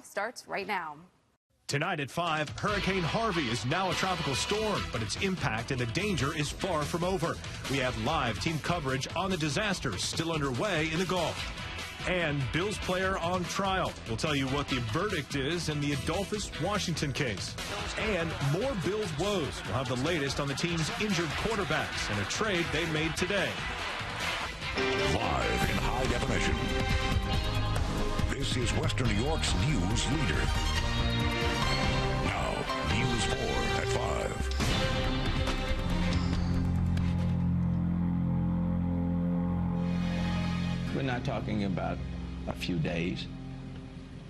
Starts right now. Tonight at 5, Hurricane Harvey is now a tropical storm, but its impact and the danger is far from over. We have live team coverage on the disaster still underway in the Gulf. And Bills player on trial. We'll tell you what the verdict is in the Adolphus Washington case. And more Bills woes. We'll have the latest on the team's injured quarterbacks and a trade they made today. Live in high definition. This is Western New York's news leader. Now, News 4 at 5. We're not talking about a few days.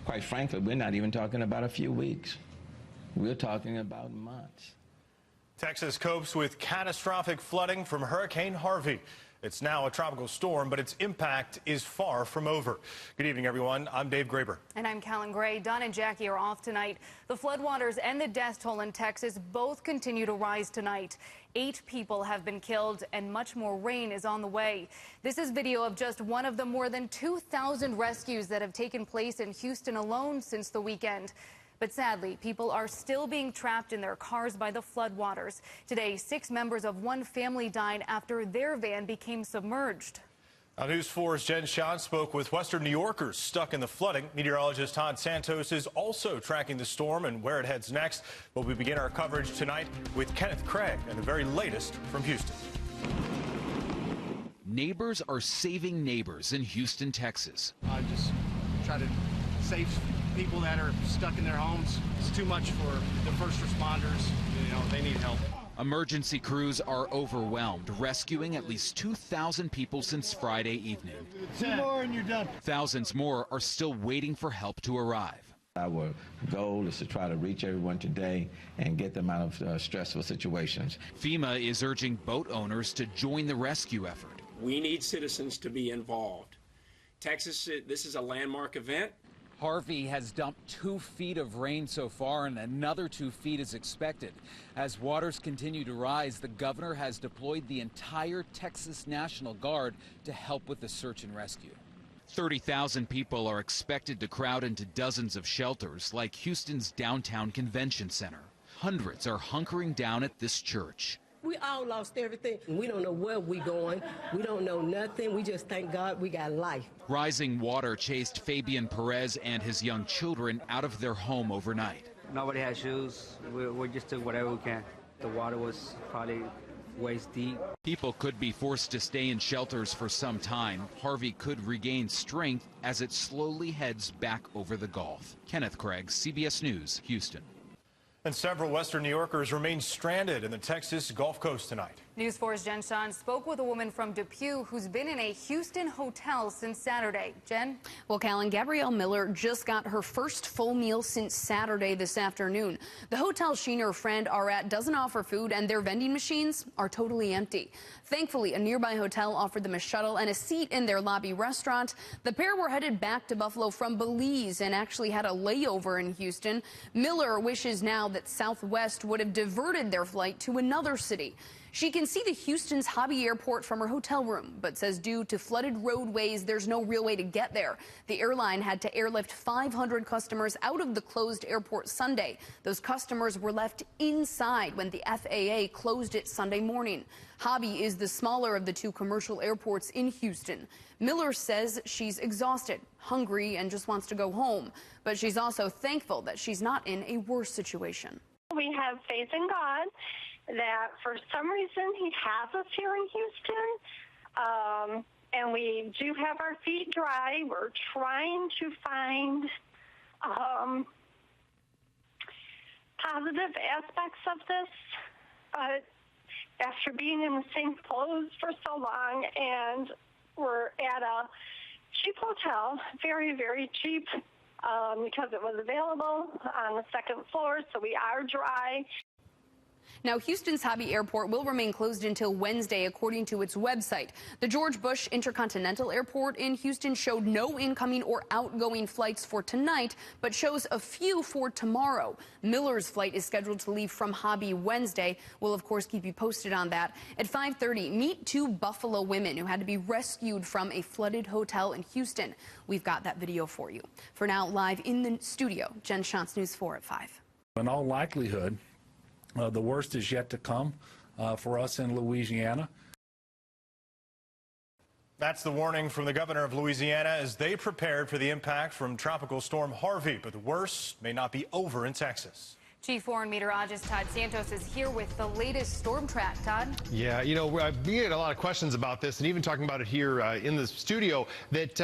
Quite frankly, we're not even talking about a few weeks. We're talking about months. Texas copes with catastrophic flooding from Hurricane Harvey. It's now a tropical storm, but its impact is far from over. Good evening, everyone. I'm Dave Graber. And I'm Callan Gray. Don and Jackie are off tonight. The floodwaters and the death toll in Texas both continue to rise tonight. 8 people have been killed and much more rain is on the way. This is video of just one of the more than 2,000 rescues that have taken place in Houston alone since the weekend. But sadly, people are still being trapped in their cars by the floodwaters. Today, 6 members of one family died after their van became submerged. Now, News 4's Jen Schott spoke with Western New Yorkers stuck in the flooding. Meteorologist Todd Santos is also tracking the storm and where it heads next. But we begin our coverage tonight with Kenneth Craig and the very latest from Houston. Neighbors are saving neighbors in Houston, Texas. I just try to save people that are stuck in their homes. It's too much for the first responders. You know, they need help. Emergency crews are overwhelmed, rescuing at least 2,000 people since Friday evening. 2 more and you're done. Thousands more are still waiting for help to arrive. Our goal is to try to reach everyone today and get them out of stressful situations. FEMA is urging boat owners to join the rescue effort. We need citizens to be involved. Texas, this is a landmark event. Harvey has dumped 2 feet of rain so far, and another 2 feet is expected. As waters continue to rise, the governor has deployed the entire Texas National Guard to help with the search and rescue. 30,000 people are expected to crowd into dozens of shelters like Houston's downtown convention center. Hundreds are hunkering down at this church. We all lost everything. We don't know where we're going. We don't know nothing. We just thank God we got life. Rising water chased Fabian Perez and his young children out of their home overnight. Nobody had shoes. We just took whatever we can. The water was probably waist deep. People could be forced to stay in shelters for some time. Harvey could regain strength as it slowly heads back over the Gulf. Kenneth Craig, CBS News, Houston. And several Western New Yorkers remain stranded in the Texas Gulf Coast tonight. News 4's Jen Schott spoke with a woman from Depew who's been in a Houston hotel since Saturday. Jen? Well, Callan, Gabrielle Miller just got her first full meal since Saturday this afternoon. The hotel she and her friend are at doesn't offer food, and their vending machines are totally empty. Thankfully, a nearby hotel offered them a shuttle and a seat in their lobby restaurant. The pair were headed back to Buffalo from Belize and actually had a layover in Houston. Miller wishes now that Southwest would have diverted their flight to another city. She can see the Houston's Hobby Airport from her hotel room, but says due to flooded roadways, there's no real way to get there. The airline had to airlift 500 customers out of the closed airport Sunday. Those customers were left inside when the FAA closed it Sunday morning. Hobby is the smaller of the 2 commercial airports in Houston. Miller says she's exhausted, hungry, and just wants to go home. But she's also thankful that she's not in a worse situation. We have faith in God that for some reason he has us here in Houston, and we do have our feet dry. We're trying to find positive aspects of this, but after being in the same clothes for so long, and we're at a cheap hotel, very, very cheap, because it was available on the 2nd floor, so we are dry. Now, Houston's Hobby Airport will remain closed until Wednesday, according to its website. The George Bush Intercontinental Airport in Houston showed no incoming or outgoing flights for tonight, but shows a few for tomorrow. Miller's flight is scheduled to leave from Hobby Wednesday. We'll, of course, keep you posted on that. At 5:30, meet 2 Buffalo women who had to be rescued from a flooded hotel in Houston. We've got that video for you. For now, live in the studio, Jen Shantz, News 4 at 5. In all likelihood, the worst is yet to come for us in Louisiana. That's the warning from the governor of Louisiana as they prepared for the impact from Tropical Storm Harvey. But the worst may not be over in Texas. Chief Foreign Meteorologist Todd Santos is here with the latest storm track. Todd? Yeah, you know, we get a lot of questions about this and even talking about it here in the studio that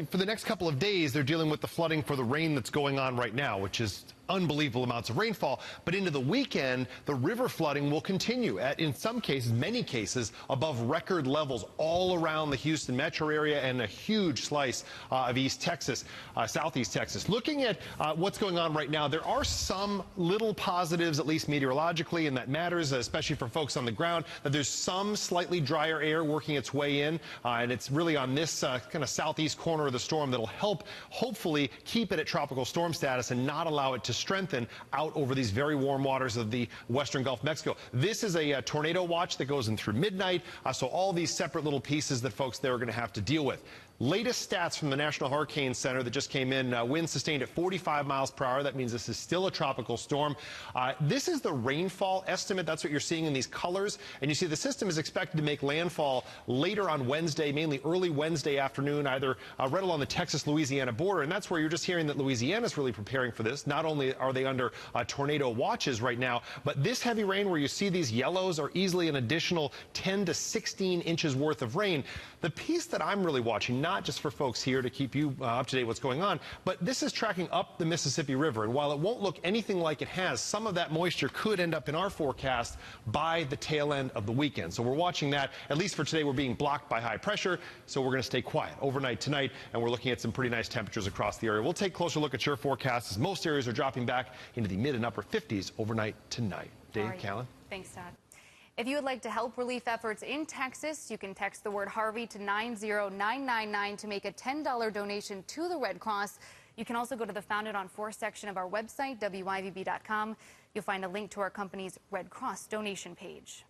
for the next couple of days, they're dealing with the flooding for the rain that's going on right now, which is unbelievable amounts of rainfall. But into the weekend, the river flooding will continue at, in some cases, many cases, above record levels all around the Houston metro area and a huge slice of East Texas, Southeast Texas. Looking at what's going on right now, there are some little positives, at least meteorologically, and that matters, especially for folks on the ground, that there's some slightly drier air working its way in, and it's really on this kind of southeast corner of the storm that'll help, hopefully, keep it at tropical storm status and not allow it to strengthen out over these very warm waters of the western Gulf of Mexico. This is a tornado watch that goes in through midnight, so all these separate little pieces that folks there are going to have to deal with. Latest stats from the National Hurricane Center that just came in, winds sustained at 45 miles per hour. That means this is still a tropical storm. This is the rainfall estimate. That's what you're seeing in these colors. And you see the system is expected to make landfall later on Wednesday, mainly early Wednesday afternoon, either right along the Texas-Louisiana border. And that's where you're just hearing that Louisiana is really preparing for this. Not only are they under tornado watches right now, but this heavy rain where you see these yellows are easily an additional 10 to 16 inches worth of rain. The piece that I'm really watching, not just for folks here to keep you up to date what's going on, but this is tracking up the Mississippi River. And while it won't look anything like it has, some of that moisture could end up in our forecast by the tail end of the weekend. So we're watching that. At least for today, we're being blocked by high pressure, so we're going to stay quiet overnight tonight, and we're looking at some pretty nice temperatures across the area. We'll take a closer look at your forecast as most areas are dropping back into the mid and upper 50s overnight tonight. Dave, right. Callan? Thanks, Todd. If you would like to help relief efforts in Texas, you can text the word Harvey to 90999 to make a $10 donation to the Red Cross. You can also go to the Founded on Force section of our website, WYVB.com. You'll find a link to our company's Red Cross donation page.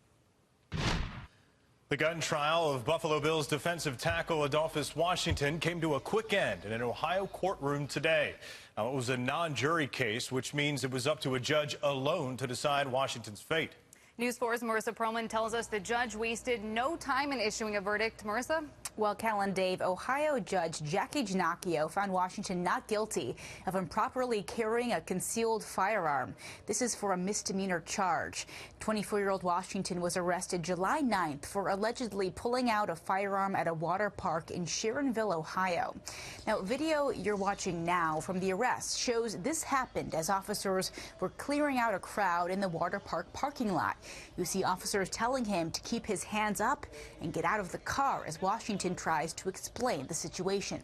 The gun trial of Buffalo Bills defensive tackle Adolphus Washington came to a quick end in an Ohio courtroom today. Now, it was a non-jury case, which means it was up to a judge alone to decide Washington's fate. News 4's Marissa Perlman tells us the judge wasted no time in issuing a verdict. Marissa? Well, Callan, Dave, Ohio Judge Jackie Ginocchio found Washington not guilty of improperly carrying a concealed firearm. This is for a misdemeanor charge. 24-year-old Washington was arrested July 9th for allegedly pulling out a firearm at a water park in Sharonville, Ohio. Now, video you're watching now from the arrest shows this happened as officers were clearing out a crowd in the water park parking lot. You see officers telling him to keep his hands up and get out of the car as Washington tries to explain the situation.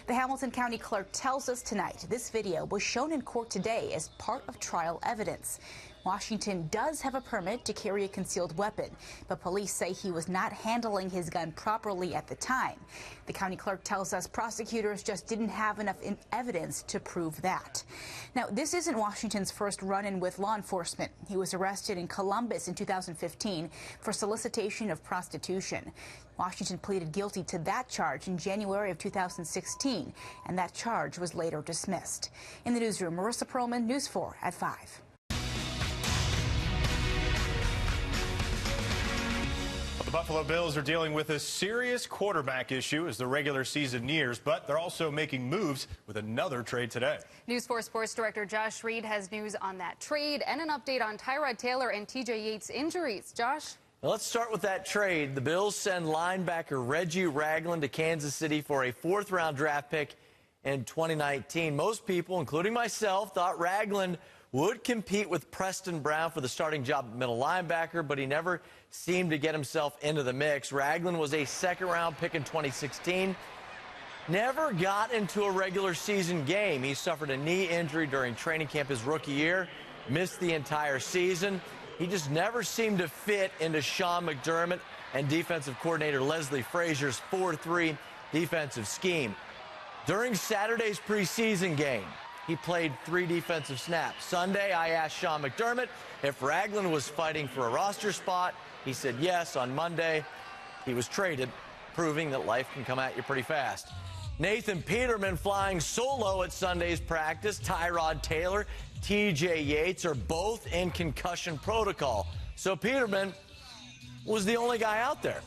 The Hamilton County Clerk tells us tonight this video was shown in court today as part of trial evidence. Washington does have a permit to carry a concealed weapon, but police say he was not handling his gun properly at the time. The county clerk tells us prosecutors just didn't have enough evidence to prove that. Now, this isn't Washington's first run-in with law enforcement. He was arrested in Columbus in 2015 for solicitation of prostitution. Washington pleaded guilty to that charge in January of 2016, and that charge was later dismissed. In the newsroom, Marissa Perlman, News 4 at 5. The Buffalo Bills are dealing with a serious quarterback issue as the regular season nears, but they're also making moves with another trade today. News 4 Sports Director Josh Reed has news on that trade and an update on Tyrod Taylor and TJ Yates' injuries. Josh? Well, let's start with that trade. The Bills send linebacker Reggie Ragland to Kansas City for a 4th-round draft pick in 2019. Most people, including myself, thought Ragland would compete with Preston Brown for the starting job at middle linebacker, but he never seemed to get himself into the mix. Ragland was a 2nd-round pick in 2016. Never got into a regular season game. He suffered a knee injury during training camp his rookie year, missed the entire season. He just never seemed to fit into Sean McDermott and defensive coordinator Leslie Frazier's 4-3 defensive scheme. During Saturday's preseason game, he played 3 defensive snaps. Sunday, I asked Sean McDermott if Ragland was fighting for a roster spot. He said yes. On Monday, he was traded, proving that life can come at you pretty fast. Nathan Peterman flying solo at Sunday's practice. Tyrod Taylor, T.J. Yates are both in concussion protocol. So Peterman was the only guy out there.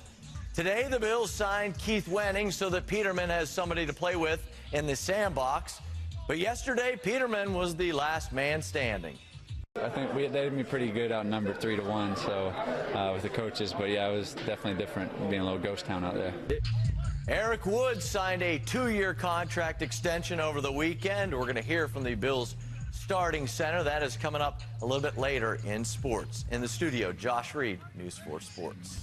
Today, the Bills signed Keith Wenning so that Peterman has somebody to play with in the sandbox. But yesterday, Peterman was the last man standing. I think they had me pretty good outnumbered 3-1, so with the coaches. But yeah, it was definitely different being a little ghost town out there. Eric Woods signed a 2-year contract extension over the weekend. We're going to hear from the Bills starting center. That is coming up a little bit later in sports. In the studio, Josh Reed, News 4 Sports.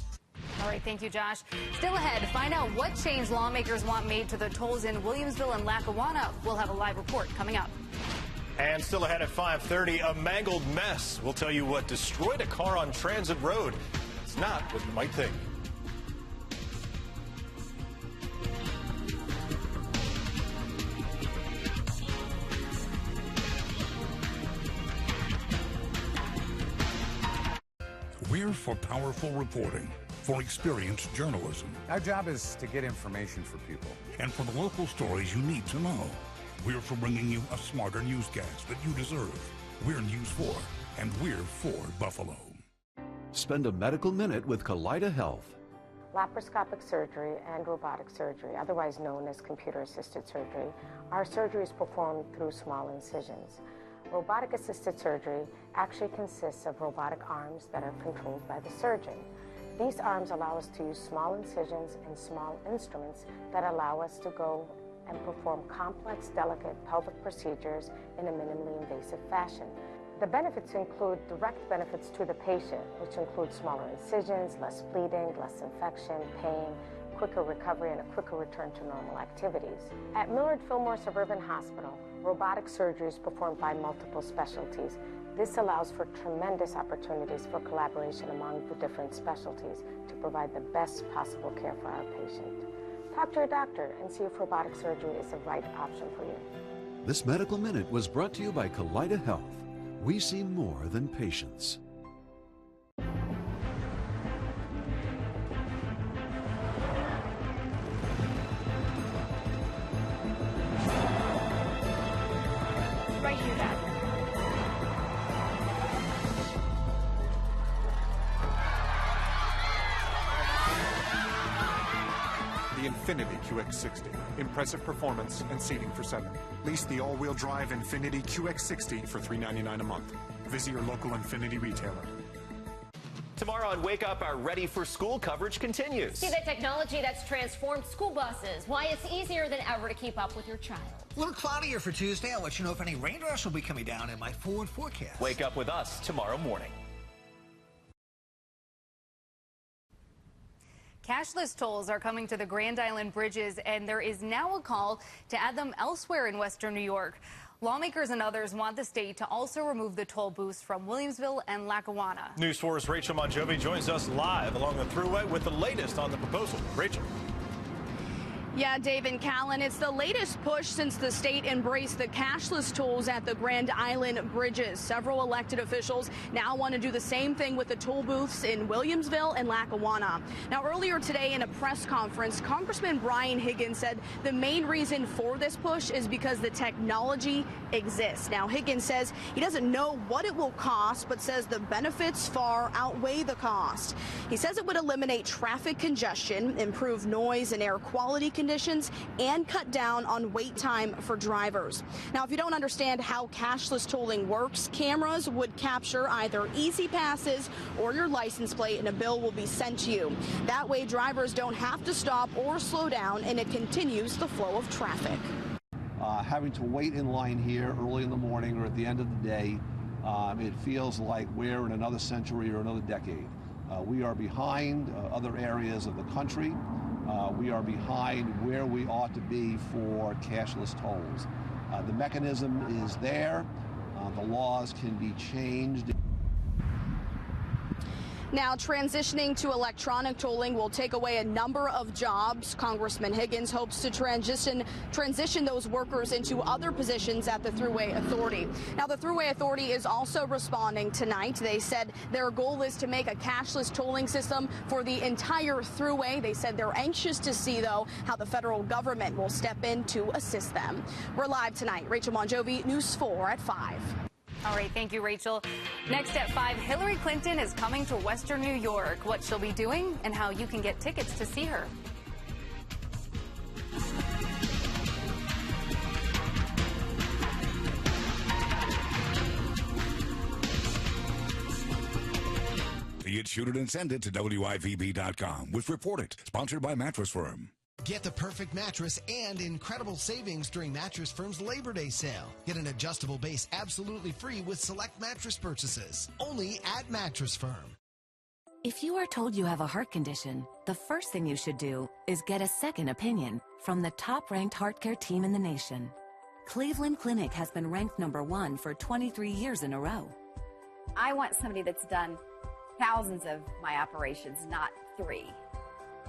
All right, thank you, Josh. Still ahead, find out what change lawmakers want made to the tolls in Williamsville and Lackawanna. We'll have a live report coming up. And still ahead at 5:30, a mangled mess. We'll tell you what destroyed a car on Transit Road. It's not what you might think. We're for powerful reporting, for experienced journalism, Our job is to get information for people. and for the local stories you need to know. We're for bringing you a smarter newscast that you deserve. We're News 4, and we're for Buffalo. Spend a medical minute with Kaleida Health. Laparoscopic surgery and robotic surgery, otherwise known as computer-assisted surgery, are surgeries performed through small incisions. Robotic-assisted surgery actually consists of robotic arms that are controlled by the surgeon. These arms allow us to use small incisions and small instruments that allow us to go and perform complex, delicate pelvic procedures in a minimally invasive fashion. The benefits include direct benefits to the patient, which include smaller incisions, less bleeding, less infection, pain, quicker recovery, and a quicker return to normal activities. At Millard Fillmore Suburban Hospital, robotic surgery is performed by multiple specialties. This allows for tremendous opportunities for collaboration among the different specialties to provide the best possible care for our patient. Talk to your doctor and see if robotic surgery is the right option for you. This medical minute was brought to you by Kaleida Health. We see more than patients. Right here, Dad. The Infiniti QX60. Impressive performance and seating for 7. Lease the all-wheel drive Infiniti QX60 for $399 a month. Visit your local Infiniti retailer. Tomorrow on Wake Up, our Ready for School coverage continues. See the technology that's transformed school buses, why it's easier than ever to keep up with your child. A little cloudier for Tuesday. I'll let you know if any raindrops will be coming down in my forward forecast. Wake up with us tomorrow morning. Cashless tolls are coming to the Grand Island bridges, and there is now a call to add them elsewhere in western New York. Lawmakers and others want the state to also remove the toll booths from Williamsville and Lackawanna. News 4's Rachel Monjovi joins us live along the Thruway with the latest on the proposal. Rachel. Yeah, Dave and Callan, it's the latest push since the state embraced the cashless tolls at the Grand Island bridges. Several elected officials now want to do the same thing with the toll booths in Williamsville and Lackawanna. Now, earlier today in a press conference, Congressman Brian Higgins said the main reason for this push is because the technology exists. Now, Higgins says he doesn't know what it will cost, but says the benefits far outweigh the cost. He says it would eliminate traffic congestion, improve noise and air quality conditions, and cut down on wait time for drivers. Now, if you don't understand how cashless tolling works, cameras would capture either easy passes or your license plate, and a bill will be sent to you. That way, drivers don't have to stop or slow down, and it continues the flow of traffic. Having to wait in line here early in the morning or at the end of the day, it feels like we're in another century or another decade. We are behind other areas of the country. We are behind where we ought to be for cashless tolls. The mechanism is there. The laws can be changed. Now, transitioning to electronic tolling will take away a number of jobs. Congressman Higgins hopes to transition those workers into other positions at the Thruway Authority. Now, the Thruway Authority is also responding tonight. They said their goal is to make a cashless tolling system for the entire Thruway. They said they're anxious to see, though, how the federal government will step in to assist them. We're live tonight. Rachel Monjovi, News 4 at 5. All right, thank you, Rachel. Next at 5, Hillary Clinton is coming to Western New York. What she'll be doing and how you can get tickets to see her. See it, shoot it, and send it to WIVB.com with Report It, sponsored by Mattress Firm. Get the perfect mattress and incredible savings during Mattress Firm's Labor Day sale. Get an adjustable base absolutely free with select mattress purchases. Only at Mattress Firm. If you are told you have a heart condition, the first thing you should do is get a second opinion from the top-ranked heart care team in the nation. Cleveland Clinic has been ranked #1 for 23 years in a row. I want somebody that's done thousands of my operations, not 3.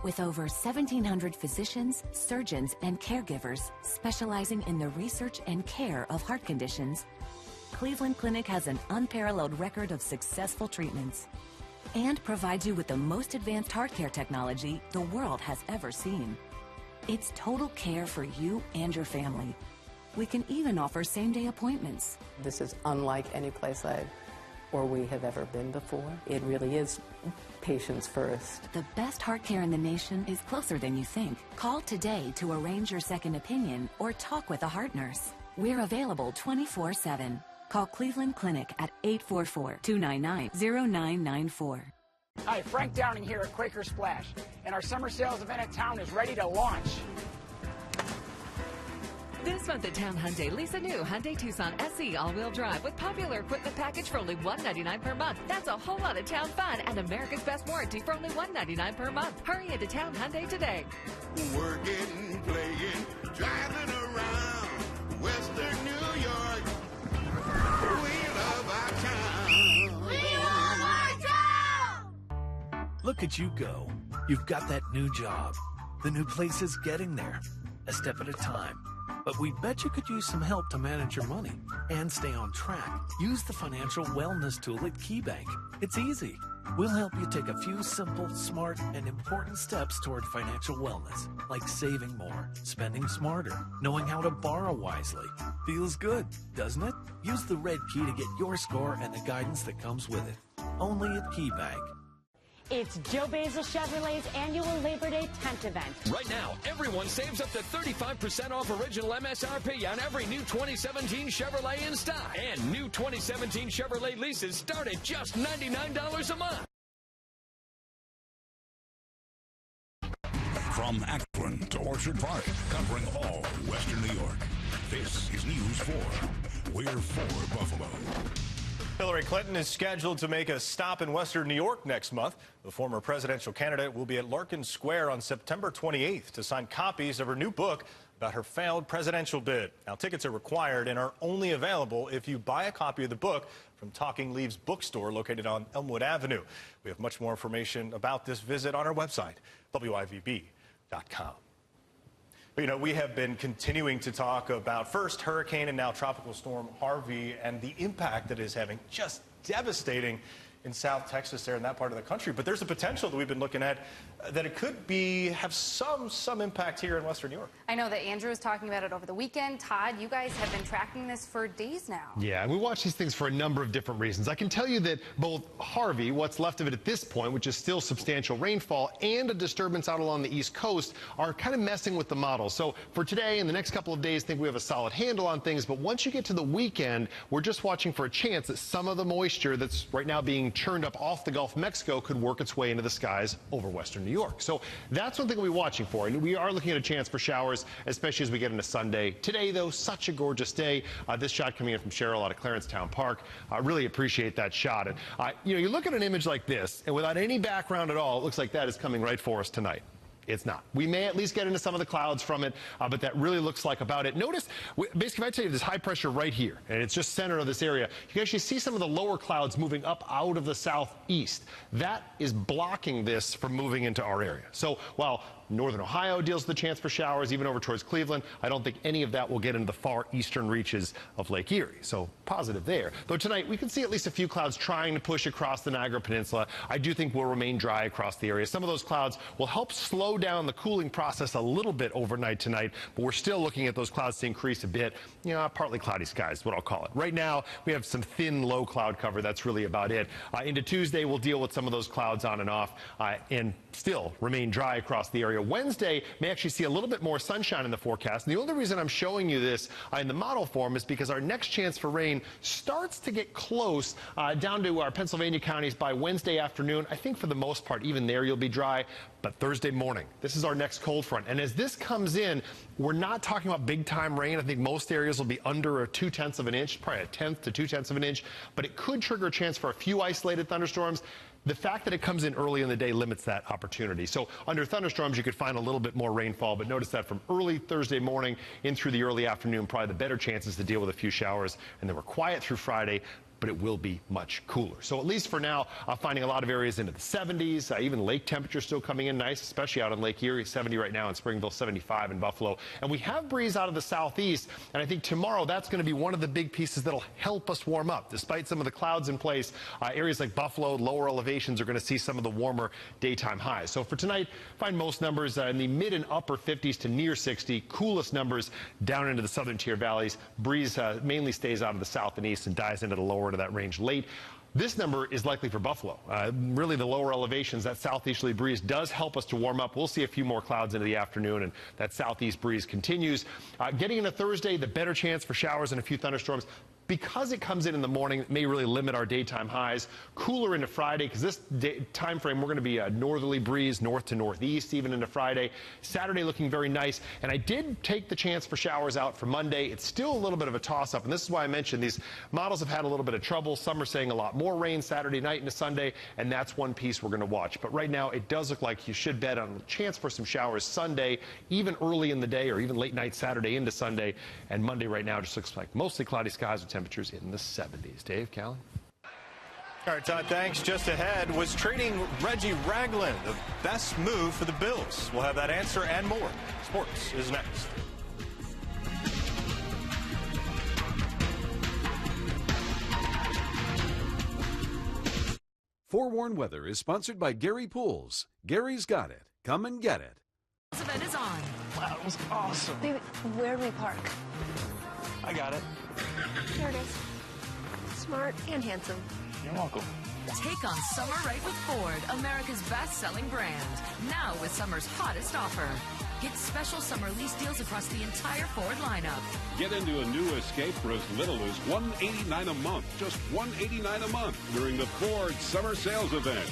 With over 1,700 physicians, surgeons, and caregivers specializing in the research and care of heart conditions, Cleveland Clinic has an unparalleled record of successful treatments and provides you with the most advanced heart care technology the world has ever seen. It's total care for you and your family. We can even offer same-day appointments. This is unlike any place we have ever been before. It really is patients first. The best heart care in the nation is closer than you think. Call today to arrange your second opinion or talk with a heart nurse. We're available 24/7. Call Cleveland Clinic at 844-299-0994. Hi, Frank Downing here at Quaker Splash, and our summer sales event at town is ready to launch. This month at Town Hyundai, lease a new Hyundai Tucson SE all-wheel drive with popular equipment package for only $199 per month. That's a whole lot of town fun and America's best warranty for only $199 per month. Hurry into Town Hyundai today. Working, playing, driving around Western New York. We love our town. We love our town. Look at you go. You've got that new job. The new place is getting there, a step at a time. But we bet you could use some help to manage your money and stay on track. Use the financial wellness tool at KeyBank. It's easy. We'll help you take a few simple, smart, and important steps toward financial wellness, like saving more, spending smarter, knowing how to borrow wisely. Feels good, doesn't it? Use the red key to get your score and the guidance that comes with it. Only at KeyBank. It's Joe Basil Chevrolet's annual Labor Day tent event. Right now, everyone saves up to 35% off original MSRP on every new 2017 Chevrolet in stock. And new 2017 Chevrolet leases start at just $99 a month. From Akron to Orchard Park, covering all Western New York. This is News 4. We're for Buffalo. Hillary Clinton is scheduled to make a stop in Western New York next month. The former presidential candidate will be at Larkin Square on September 28th to sign copies of her new book about her failed presidential bid. Now, tickets are required and are only available if you buy a copy of the book from Talking Leaves bookstore located on Elmwood Avenue. We have much more information about this visit on our website, WIVB.com. You know, we have been continuing to talk about first hurricane and now tropical storm Harvey and the impact that it is having, just devastating in South Texas there in that part of the country. But there's a potential that we've been looking at that it could have some impact here in Western New York. I know that Andrew was talking about it over the weekend. Todd, you guys have been tracking this for days now. Yeah, and we watch these things for a number of different reasons. I can tell you that both Harvey, what's left of it at this point, which is still substantial rainfall, and a disturbance out along the East Coast are kind of messing with the model. So for today and the next couple of days, I think we have a solid handle on things. But once you get to the weekend, we're just watching for a chance that some of the moisture that's right now being churned up off the Gulf of Mexico could work its way into the skies over Western New York. So that's one thing we'll be watching for. And we are looking at a chance for showers, especially as we get into Sunday. Today, though, such a gorgeous day. This shot coming in from Cheryl out of Clarence Town Park. I really appreciate that shot. And, you know, you look at an image like this, and without any background at all, it looks like that is coming right for us tonight. It's not. We may at least get into some of the clouds from it, but that really looks like about it. Notice, basically, if I tell you this high pressure right here, and it's just center of this area, you can actually see some of the lower clouds moving up out of the southeast. That is blocking this from moving into our area. So while northern Ohio deals with the chance for showers, even over towards Cleveland, I don't think any of that will get into the far eastern reaches of Lake Erie. So positive there. Though tonight we can see at least a few clouds trying to push across the Niagara Peninsula. I do think we'll remain dry across the area. Some of those clouds will help slow down the cooling process a little bit overnight tonight, but we're still looking at those clouds to increase a bit. You know, partly cloudy skies is what I'll call it. Right now we have some thin low cloud cover. That's really about it. Into Tuesday we'll deal with some of those clouds on and off and still remain dry across the area. Wednesday may actually see a little bit more sunshine in the forecast. And the only reason I'm showing you this in the model form is because our next chance for rain starts to get close down to our Pennsylvania counties by Wednesday afternoon. I think for the most part, even there you'll be dry. But Thursday morning, this is our next cold front. And as this comes in, we're not talking about big time rain. I think most areas will be under a 0.2 of an inch, probably 1/10 to 0.2 of an inch. But it could trigger a chance for a few isolated thunderstorms. The fact that it comes in early in the day limits that opportunity. So under thunderstorms, you could find a little bit more rainfall, but notice that from early Thursday morning in through the early afternoon, probably the better chances to deal with a few showers. And then we're quiet through Friday, but it will be much cooler. So at least for now, finding a lot of areas into the 70s, even lake temperatures still coming in nice, especially out in Lake Erie, 70 right now in Springville, 75 in Buffalo. And we have breeze out of the southeast, and I think tomorrow that's going to be one of the big pieces that'll help us warm up. Despite some of the clouds in place, areas like Buffalo, lower elevations are going to see some of the warmer daytime highs. So for tonight, find most numbers in the mid and upper 50s to near 60, coolest numbers down into the southern tier valleys. Breeze mainly stays out of the south and east and dies into the lower to that range late. This number is likely for Buffalo. Really the lower elevations, that southeasterly breeze does help us to warm up. We'll see a few more clouds into the afternoon, and that southeast breeze continues. Getting into Thursday, the better chance for showers and a few thunderstorms. Because it comes in the morning, it may really limit our daytime highs. Cooler into Friday, because this time frame, we're going to be a northerly breeze, north to northeast, even into Friday. Saturday looking very nice. And I did take the chance for showers out for Monday. It's still a little bit of a toss-up, and this is why I mentioned these models have had a little bit of trouble. Some are saying a lot more rain Saturday night into Sunday, and that's one piece we're going to watch. But right now, it does look like you should bet on a chance for some showers Sunday, even early in the day, or even late night Saturday into Sunday. And Monday right now just looks like mostly cloudy skies with temperatures in the 70s. Dave, Callan? All right, Todd, thanks. Just ahead, was trading Reggie Ragland the best move for the Bills? We'll have that answer and more. Sports is next. Forewarned Weather is sponsored by Gary Pools. Gary's got it. Come and get it. This event is on. Wow, it was awesome. Baby, where do we park? I got it. There it is. Smart and handsome. You're welcome. Take on summer right with Ford, America's best-selling brand. Now with summer's hottest offer. Get special summer lease deals across the entire Ford lineup. Get into a new Escape for as little as $189 a month. Just $189 a month during the Ford Summer Sales Event.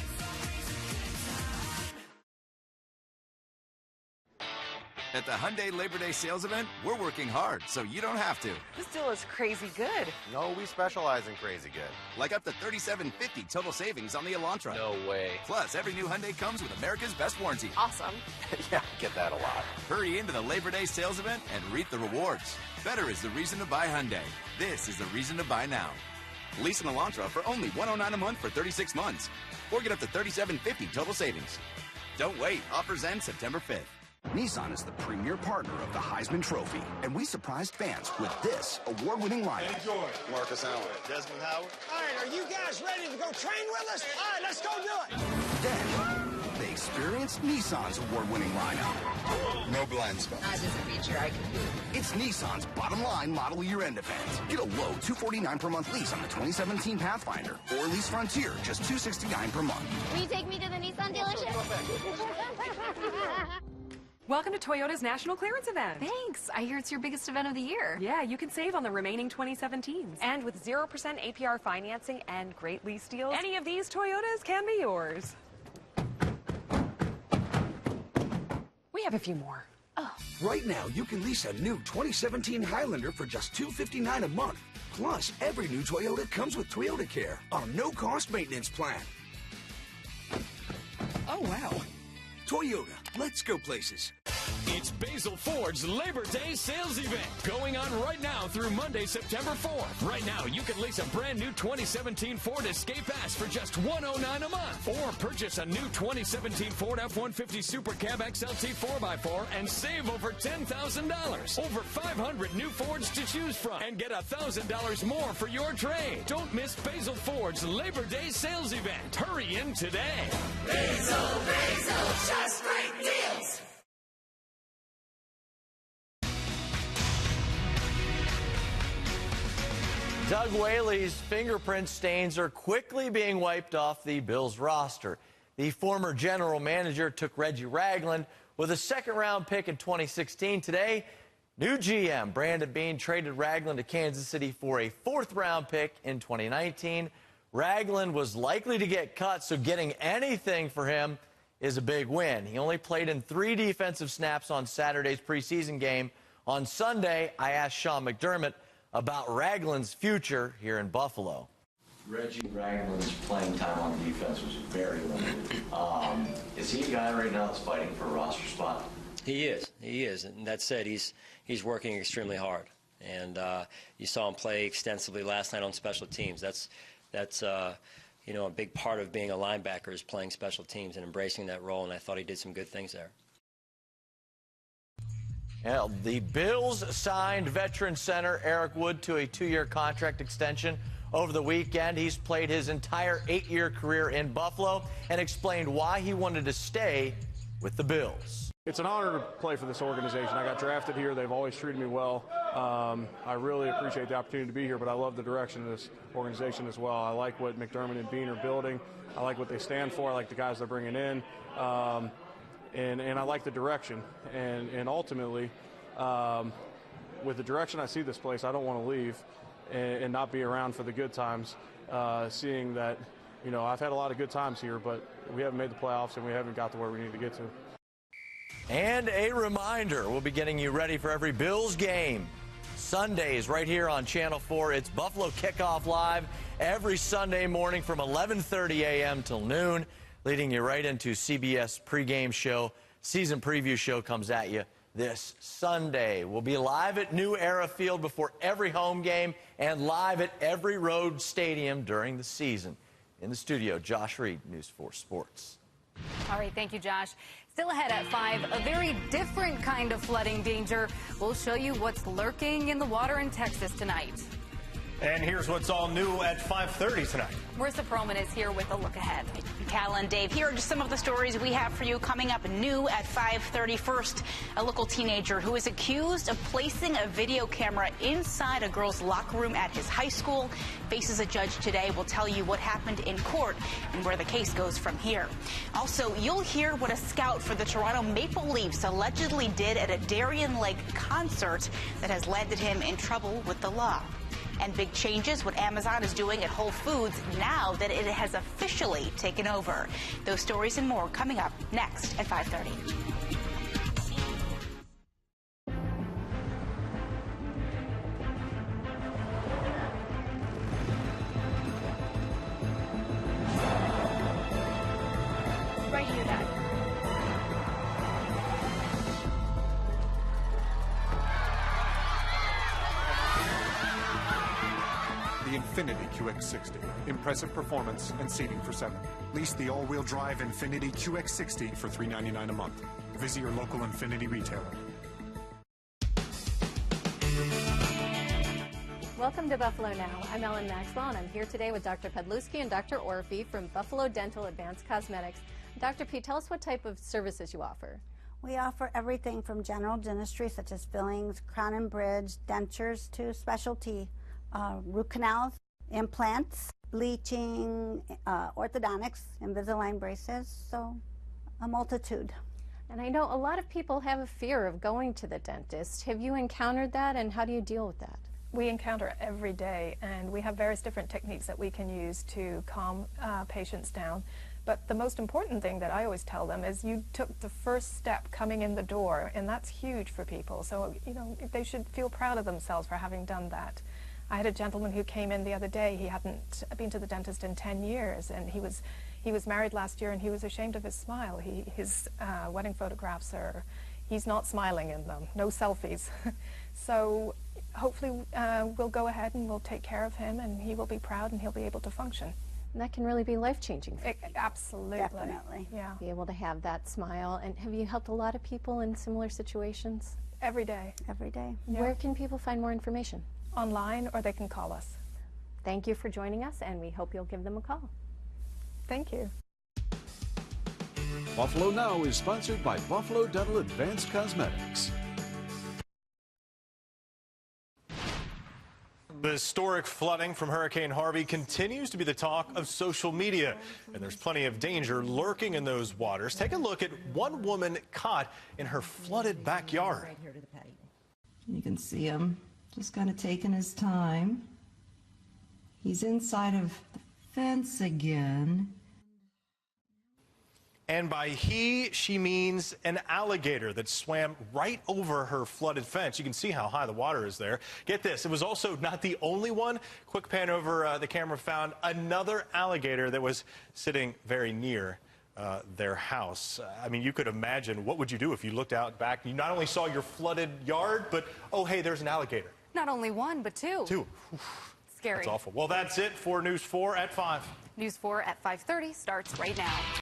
At the Hyundai Labor Day sales event, we're working hard so you don't have to. This deal is crazy good. No, we specialize in crazy good. Like up to $3,750 total savings on the Elantra. No way. Plus, every new Hyundai comes with America's best warranty. Awesome. Yeah, get that a lot. Hurry into the Labor Day sales event and reap the rewards. Better is the reason to buy Hyundai. This is the reason to buy now. Lease an Elantra for only $109 a month for 36 months. Or get up to $3,750 total savings. Don't wait. Offers end September 5th. Nissan is the premier partner of the Heisman Trophy, and we surprised fans with this award-winning lineup. Enjoy. Marcus Allen. Desmond Howard. All right, are you guys ready to go train with us? All right, let's go do it. Then, they experienced Nissan's award-winning lineup. No blind spots. That's just a feature I can do. It's Nissan's bottom line model year-end event. Get a low $249 per month lease on the 2017 Pathfinder or lease Frontier, just $269 per month. Will you take me to the Nissan dealership? Welcome to Toyota's National Clearance Event. Thanks. I hear it's your biggest event of the year. Yeah, you can save on the remaining 2017s. And with 0% APR financing and great lease deals, any of these Toyotas can be yours. We have a few more. Oh. Right now, you can lease a new 2017 Highlander for just $259 a month. Plus, every new Toyota comes with Toyota Care on a no-cost maintenance plan. Oh, wow. Toyota, let's go places. It's Basil Ford's Labor Day sales event going on right now through Monday, September 4th. Right now, you can lease a brand new 2017 Ford Escape S for just $109 a month. Or purchase a new 2017 Ford F-150 Super Cab XLT 4x4 and save over $10,000. Over 500 new Fords to choose from and get $1,000 more for your trade. Don't miss Basil Ford's Labor Day sales event. Hurry in today. Basil, just great deals. Doug Whaley's fingerprint stains are quickly being wiped off the Bills roster. The former general manager took Reggie Ragland with a second-round pick in 2016. Today, new GM Brandon Beane traded Ragland to Kansas City for a fourth-round pick in 2019. Ragland was likely to get cut, so getting anything for him is a big win. He only played in 3 defensive snaps on Saturday's preseason game. On Sunday, I asked Sean McDermott about Ragland's future here in Buffalo. Reggie Ragland's playing time on defense was very limited. Is he a guy right now that's fighting for a roster spot? He is, and that said, he's working extremely hard. And you saw him play extensively last night on special teams. That's you know, a big part of being a linebacker is playing special teams and embracing that role, and I thought he did some good things there. Yeah, the Bills signed veteran center Eric Wood to a 2-year contract extension over the weekend. He's played his entire 8-year career in Buffalo and explained why he wanted to stay with the Bills. It's an honor to play for this organization. I got drafted here. They've always treated me well. I really appreciate the opportunity to be here, but I love the direction of this organization as well. I like what McDermott and Beane are building. I like what they stand for. I like the guys they're bringing in. And I like the direction. And ultimately, with the direction I see this place, I don't want to leave and not be around for the good times, seeing that, you know, I've had a lot of good times here, but we haven't made the playoffs and we haven't got to where we need to get to. And a reminder, we'll be getting you ready for every Bills game. Sundays right here on Channel 4. It's Buffalo Kickoff Live every Sunday morning from 11:30 a.m. till noon, leading you right into CBS pregame show. Season preview show comes at you this Sunday. We'll be live at New Era Field before every home game and live at every road stadium during the season. In the studio, Josh Reed, News 4 Sports. All right, thank you, Josh. Still ahead at 5, a very different kind of flooding danger. We'll show you what's lurking in the water in Texas tonight. And here's what's all new at 5:30 tonight. Marissa Perlman is here with a look ahead. Cal and Dave, here are just some of the stories we have for you coming up new at 5:30. First, a local teenager who is accused of placing a video camera inside a girl's locker room at his high school faces a judge today. We'll tell you what happened in court and where the case goes from here. Also, you'll hear what a scout for the Toronto Maple Leafs allegedly did at a Darien Lake concert that has landed him in trouble with the law. And big changes, what Amazon is doing at Whole Foods now that it has officially taken over. Those stories and more coming up next at 5:30. Right here, Dad. The Infiniti QX60. Impressive performance and seating for 7. Lease the all-wheel drive Infiniti QX60 for $399 a month. Visit your local Infiniti retailer. Welcome to Buffalo Now. I'm Ellen Maxwell, and I'm here today with Dr. Pedlewski and Dr. Orphy from Buffalo Dental Advanced Cosmetics. Dr. P, tell us what type of services you offer. We offer everything from general dentistry, such as fillings, crown and bridge, dentures, to specialty root canals, implants, bleaching, orthodontics, Invisalign braces, so a multitude. And I know a lot of people have a fear of going to the dentist. Have you encountered that, and how do you deal with that? We encounter it every day, and we have various different techniques that we can use to calm patients down. But the most important thing that I always tell them is you took the first step coming in the door, and that's huge for people. So, you know, they should feel proud of themselves for having done that. I had a gentleman who came in the other day. He hadn't been to the dentist in 10 years, and he was He was married last year and he was ashamed of his smile. His wedding photographs he's not smiling in them, no selfies. So hopefully we'll go ahead and we'll take care of him and he will be proud and he'll be able to function. And that can really be life-changing. Absolutely. Definitely. Yeah. Be able to have that smile. And have you helped a lot of people in similar situations? Every day. Every day. Yeah. Where can people find more information? Online, or they can call us. Thank you for joining us, and we hope you'll give them a call. Thank you. Buffalo Now is sponsored by Buffalo Dental Advanced Cosmetics. The historic flooding from Hurricane Harvey continues to be the talk of social media, and there's plenty of danger lurking in those waters. Take a look at one woman caught in her flooded backyard. Right here to the patio. You can see him just kind of taking his time. He's inside of the fence again. And by he, she means an alligator that swam right over her flooded fence. You can see how high the water is there. Get this, it was also not the only one. Quick pan over the camera found another alligator that was sitting very near their house. I mean, you could imagine, what would you do if you looked out back? You not only saw your flooded yard, but, oh, hey, there's an alligator. Not only one, but two. Two. Scary. That's awful. Well, that's it for News 4 at 5. News 4 at 5:30 starts right now.